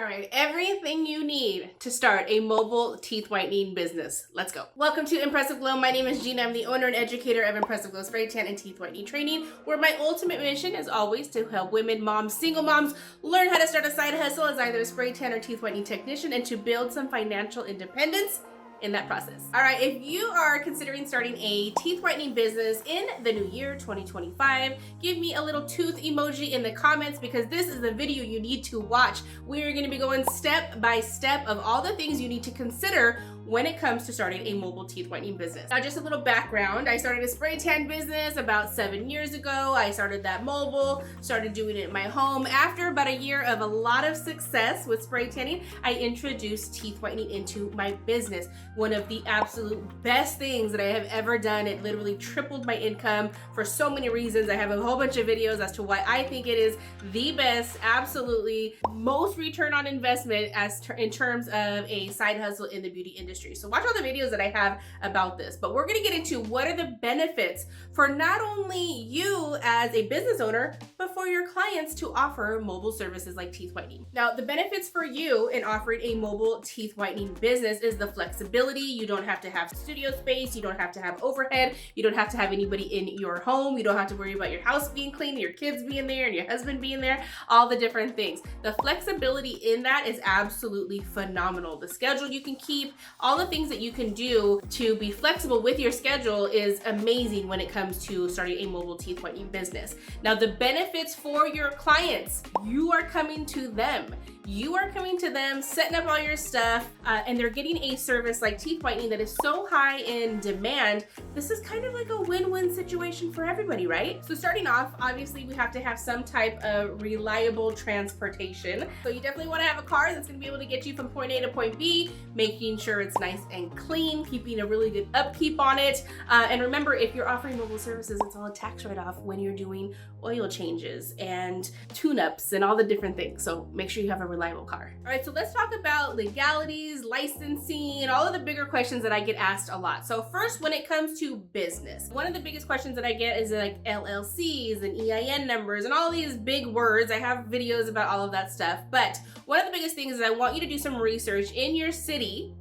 right, everything you need to start a mobile teeth whitening business. Let's go. Welcome to Impressive Glow. My name is Gina. I'm the owner and educator of Impressive Glow Spray Tan and Teeth Whitening Training, where my ultimate mission is always to help women, moms, single moms learn how to start a side hustle as either a spray tan or teeth whitening technician and to build some financial independence in that process. All right, if you are considering starting a teeth whitening business in the new year 2025, give me a little tooth emoji in the comments because this is the video you need to watch. We are going to be going step by step of all the things you need to consider when it comes to starting a mobile teeth whitening business. Now, just a little background. I started a spray tan business about 7 years ago. I started that mobile, started doing it in my home. After about a year of a lot of success with spray tanning, I introduced teeth whitening into my business. One of the absolute best things that I have ever done. It literally tripled my income for so many reasons. I have a whole bunch of videos as to why I think it is the best, absolutely most return on investment in terms of a side hustle in the beauty industry. So watch all the videos that I have about this, but we're going to get into what are the benefits for not only you as a business owner, but for your clients to offer mobile services like teeth whitening. Now, the benefits for you in offering a mobile teeth whitening business is the flexibility. You don't have to have studio space. You don't have to have overhead. You don't have to have anybody in your home. You don't have to worry about your house being clean, your kids being there, and your husband being there, all the different things. The flexibility in that is absolutely phenomenal. The schedule you can keep, all the things that you can do to be flexible with your schedule is amazing when it comes to starting a mobile teeth whitening business. Now, the benefits for your clients, you are coming to them. You are coming to them, setting up all your stuff, and they're getting a service like teeth whitening that is so high in demand. This is kind of like a win-win situation for everybody, right? So starting off, obviously we have to have some type of reliable transportation. So you definitely want to have a car that's going to be able to get you from point A to point B, making sure it's nice and clean, keeping a really good upkeep on it. And remember, if you're offering mobile services, it's all a tax write-off when you're doing oil changes and tune-ups and all the different things. So make sure you have a reliable car. All right, so let's talk about legalities, licensing, all of the bigger questions that I get asked a lot. So first, when it comes to business, one of the biggest questions that I get is like LLCs and EIN numbers and all these big words. I have videos about all of that stuff, but one of the biggest things is I want you to do some research in your city,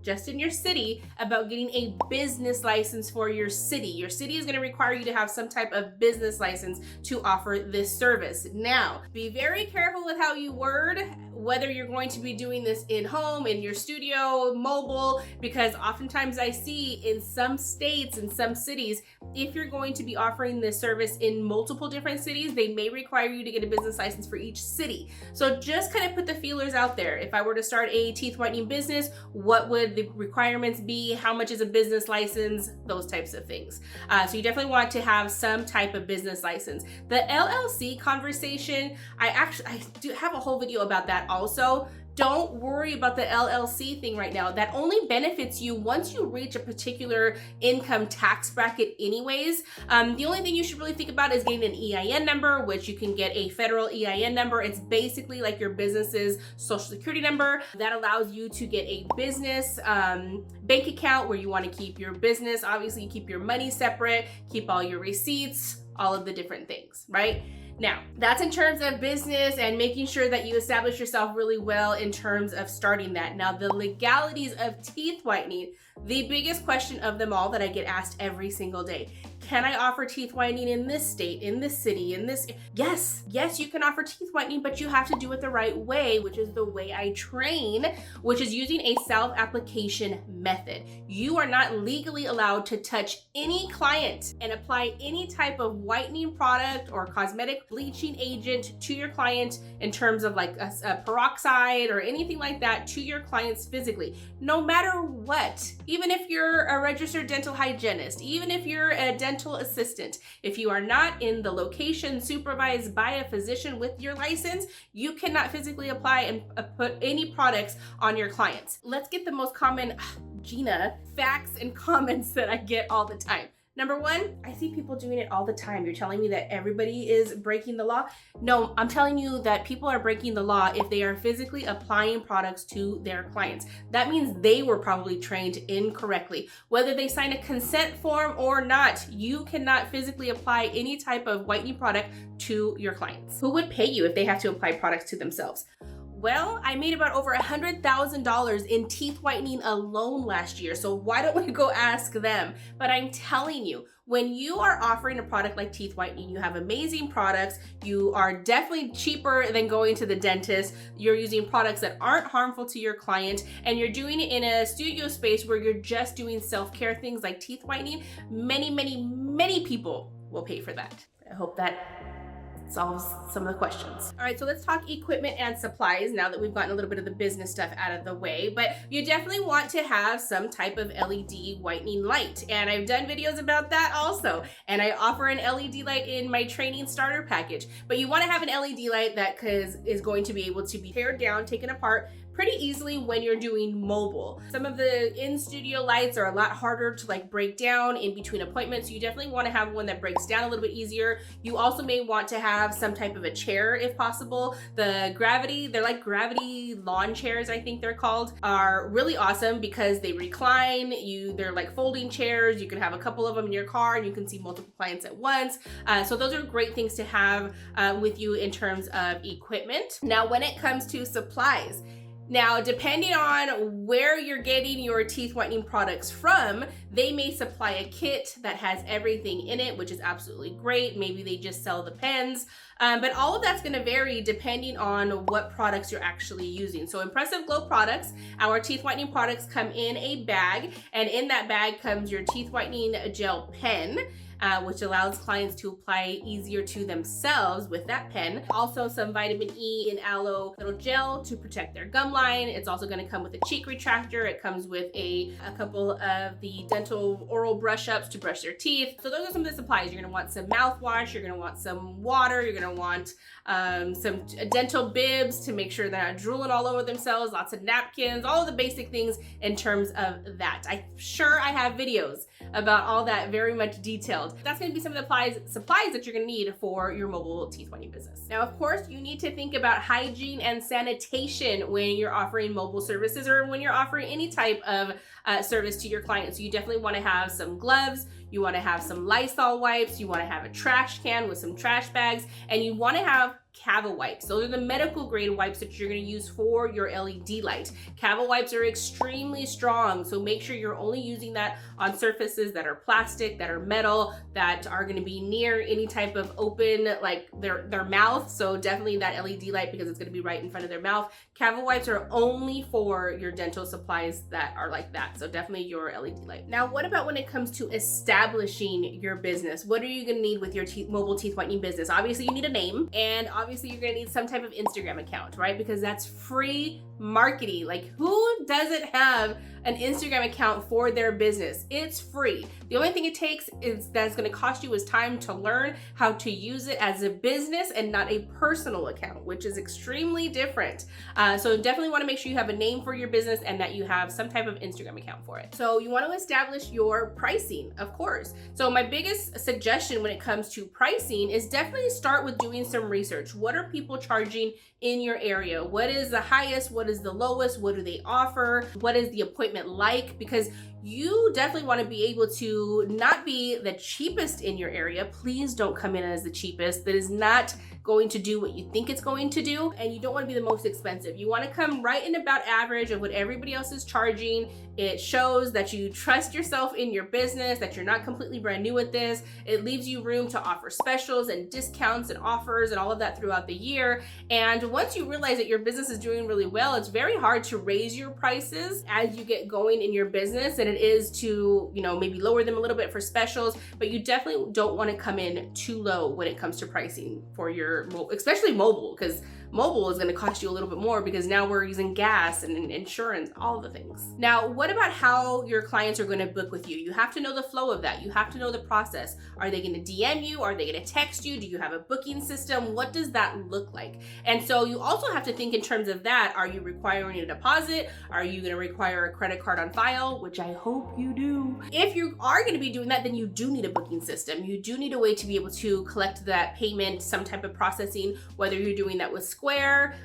just in your city, about getting a business license for your city. Your city is going to require you to have some type of business license to offer this service. Now, be very careful with how you word whether you're going to be doing this in home, in your studio, mobile, because oftentimes I see in some states, in some cities, if you're going to be offering this service in multiple different cities, they may require you to get a business license for each city. So just kind of put the feelers out there. If I were to start a teeth whitening business, what would the requirements be? How much is a business license? Those types of things. So you definitely want to have some type of business license. The LLC conversation, I do have a whole video about that also. Don't worry about the LLC thing right now. That only benefits you once you reach a particular income tax bracket anyways. The only thing you should really think about is getting an EIN number, which you can get a federal EIN number. It's basically like your business's social security number. That allows you to get a business bank account where you want to keep your business. Obviously, you keep your money separate, keep all your receipts, all of the different things, right? Now, that's in terms of business and making sure that you establish yourself really well in terms of starting that. Now, the legalities of teeth whitening, the biggest question of them all that I get asked every single day. Can I offer teeth whitening in this state, in this city, in this? Yes, you can offer teeth whitening, but you have to do it the right way, which is the way I train, which is using a self-application method. You are not legally allowed to touch any client and apply any type of whitening product or cosmetic bleaching agent to your client in terms of like a peroxide or anything like that to your clients physically, no matter what. Even if you're a registered dental hygienist, even if you're a dental assistant, if you are not in the location supervised by a physician with your license, you cannot physically apply and put any products on your clients. Let's get the most common, Gina, facts and comments that I get all the time. Number one, I see people doing it all the time. You're telling me that everybody is breaking the law? No, I'm telling you that people are breaking the law if they are physically applying products to their clients. That means they were probably trained incorrectly. Whether they sign a consent form or not, you cannot physically apply any type of whitening product to your clients. Who would pay you if they have to apply products to themselves? Well, I made about over $100,000 in teeth whitening alone last year, so why don't we go ask them? But I'm telling you, when you are offering a product like teeth whitening, you have amazing products, you are definitely cheaper than going to the dentist, you're using products that aren't harmful to your client, and you're doing it in a studio space where you're just doing self-care things like teeth whitening, many people will pay for that. I hope that solves some of the questions. All right, so let's talk equipment and supplies now that we've gotten a little bit of the business stuff out of the way, but you definitely want to have some type of LED whitening light. And I've done videos about that also. And I offer an LED light in my training starter package, but you want to have an LED light that is going to be able to be teared down, taken apart pretty easily when you're doing mobile. Some of the in-studio lights are a lot harder to like break down in between appointments. So you definitely want to have one that breaks down a little bit easier. You also may want to have some type of a chair if possible. They're like gravity lawn chairs, I think they're called, are really awesome because they recline. They're like folding chairs. You can have a couple of them in your car and you can see multiple clients at once. So those are great things to have with you in terms of equipment. Now, when it comes to supplies, now, depending on where you're getting your teeth whitening products from, they may supply a kit that has everything in it, which is absolutely great. Maybe they just sell the pens, but all of that's gonna vary depending on what products you're actually using. So Impressive Glow products, our teeth whitening products come in a bag, and in that bag comes your teeth whitening gel pen, which allows clients to apply easier to themselves with that pen. Also some vitamin E and aloe little gel to protect their gum line. It's also gonna come with a cheek retractor. It comes with a couple of the dental oral brush ups to brush their teeth. So those are some of the supplies. You're gonna want some mouthwash, you're gonna want some water, you're gonna want some dental bibs to make sure they're not drooling all over themselves, lots of napkins, all of the basic things in terms of that. I'm sure I have videos about all that, very much detailed. That's gonna be some of the supplies that you're gonna need for your mobile teeth whitening business. Now, of course, you need to think about hygiene and sanitation when you're offering mobile services or when you're offering any type of service to your clients. So you definitely wanna have some gloves, you wanna have some Lysol wipes, you wanna have a trash can with some trash bags, and you wanna have Cava wipes. Those are the medical grade wipes that you're going to use for your LED light. Cava wipes are extremely strong, so make sure you're only using that on surfaces that are plastic, that are metal, that are going to be near any type of open, like their mouth. So definitely that LED light, because it's going to be right in front of their mouth. Cava wipes are only for your dental supplies that are like that. So definitely your LED light. Now, what about when it comes to establishing your business? What are you going to need with your mobile teeth whitening business? Obviously, you need a name, and obviously you're gonna need some type of Instagram account, right? Because that's free marketing. Like, who doesn't have an Instagram account for their business? It's free. The only thing it takes that's gonna cost you is time to learn how to use it as a business and not a personal account, which is extremely different. So definitely wanna make sure you have a name for your business and that you have some type of Instagram account for it. So you wanna establish your pricing, of course. So my biggest suggestion when it comes to pricing is definitely start with doing some research. What are people charging in your area? What is the highest? What is the lowest? What do they offer? What is the appointment like? Because you definitely want to be able to not be the cheapest in your area. Please don't come in as the cheapest. That is not going to do what you think it's going to do, and you don't want to be the most expensive. You want to come right in about average of what everybody else is charging. It shows that you trust yourself in your business, that you're not completely brand new at this. It leaves you room to offer specials and discounts and offers and all of that throughout the year. And once you realize that your business is doing really well, it's very hard to raise your prices as you get going in your business, and it is to, maybe lower them a little bit for specials, but you definitely don't want to come in too low when it comes to pricing for your especially mobile, because mobile is going to cost you a little bit more because now we're using gas and insurance, all the things. Now, what about how your clients are going to book with you? You have to know the flow of that. You have to know the process. Are they going to DM you? Are they going to text you? Do you have a booking system? What does that look like? And so you also have to think in terms of that. Are you requiring a deposit? Are you going to require a credit card on file? Which I hope you do. If you are going to be doing that, then you do need a booking system. You do need a way to be able to collect that payment, some type of processing, whether you're doing that with Square,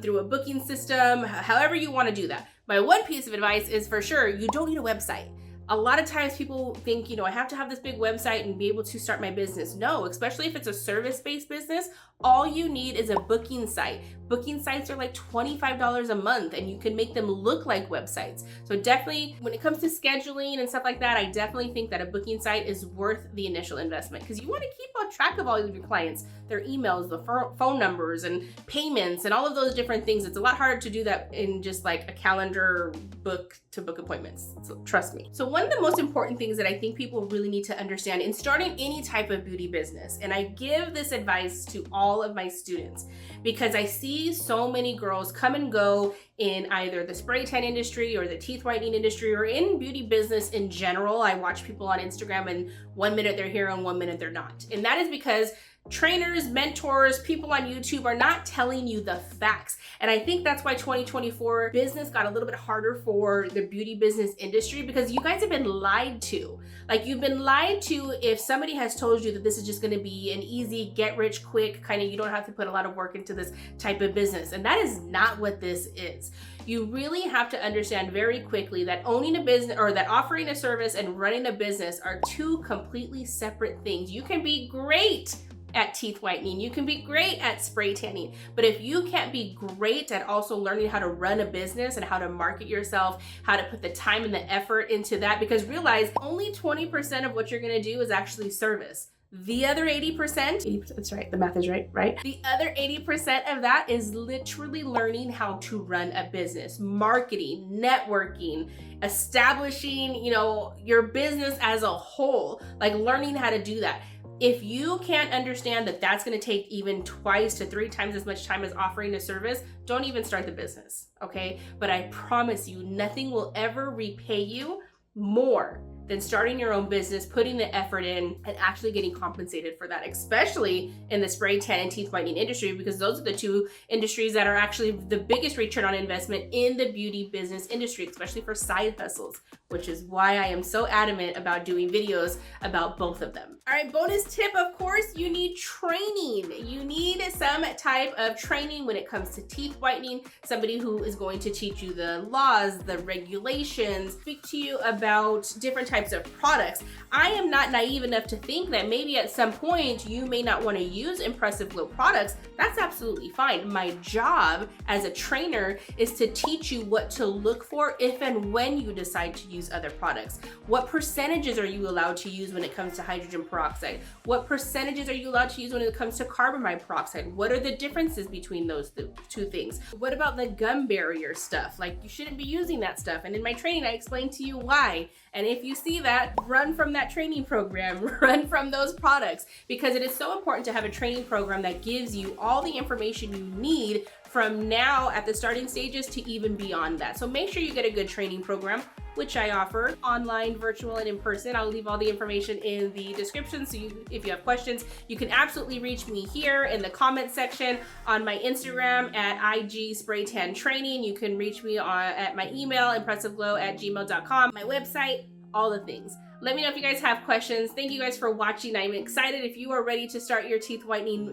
through a booking system, however you want to do that. My one piece of advice is, for sure, you don't need a website. A lot of times people think, I have to have this big website and be able to start my business. No, especially if it's a service-based business, All you need is a booking site. Booking sites are like $25 a month and you can make them look like websites. So definitely when it comes to scheduling and stuff like that, I definitely think that a booking site is worth the initial investment because you want to keep on track of all of your clients, their emails, the phone numbers and payments and all of those different things. It's a lot harder to do that in just like a calendar book to book appointments. So trust me. So one of the most important things that I think people really need to understand in starting any type of beauty business, and I give this advice to all of my students because I see so many girls come and go in either the spray tan industry or the teeth whitening industry or in beauty business in general. I watch people on Instagram and 1 minute they're here and 1 minute they're not. And that is because trainers, mentors, people on YouTube are not telling you the facts. And I think that's why 2024 business got a little bit harder for the beauty business industry because you guys have been lied to. Like you've been lied to if somebody has told you that this is just going to be an easy get rich quick kind of, you don't have to put a lot of work into this type of business. And that is not what this is. You really have to understand very quickly that owning a business or that offering a service and running a business are two completely separate things. You can be great at teeth whitening, you can be great at spray tanning, but if you can't be great at also learning how to run a business and how to market yourself, how to put the time and the effort into that, because realize only 20% of what you're gonna do is actually service. The other 80%, that's right, the math is right? The other 80% of that is literally learning how to run a business, marketing, networking, establishing, your business as a whole, like learning how to do that. If you can't understand that that's going to take even 2 to 3 times as much time as offering a service, don't even start the business, okay? But I promise you, nothing will ever repay you more than starting your own business, putting the effort in, and actually getting compensated for that, especially in the spray tan and teeth whitening industry, because those are the two industries that are actually the biggest return on investment in the beauty business industry, especially for side hustles, which is why I am so adamant about doing videos about both of them. All right, bonus tip, of course, you need training. You need some type of training when it comes to teeth whitening, somebody who is going to teach you the laws, the regulations, speak to you about different types of products. I am not naive enough to think that maybe at some point you may not want to use Impressive Glow products. That's absolutely fine. My job as a trainer is to teach you what to look for if and when you decide to use other products. What percentages are you allowed to use when it comes to hydrogen peroxide? What percentages are you allowed to use when it comes to carbamide peroxide? What are the differences between those two things? What about the gum barrier stuff? Like, you shouldn't be using that stuff. And in my training, I explain to you why. And if you see that, run from that training program, run from those products, because it is so important to have a training program that gives you all the information you need from now at the starting stages to even beyond that. So make sure you get a good training program, which I offer online, virtual, and in person. I'll leave all the information in the description. So if you have questions, you can absolutely reach me here in the comment section, on my Instagram at IG Spray Tan Training. You can reach me at my email, impressiveglow@gmail.com, my website, all the things. Let me know if you guys have questions. Thank you guys for watching. I'm excited. If you are ready to start your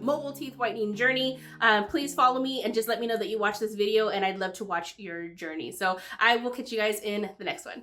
mobile teeth whitening journey, please follow me and just let me know that you watched this video, and I'd love to watch your journey. So I will catch you guys in the next one.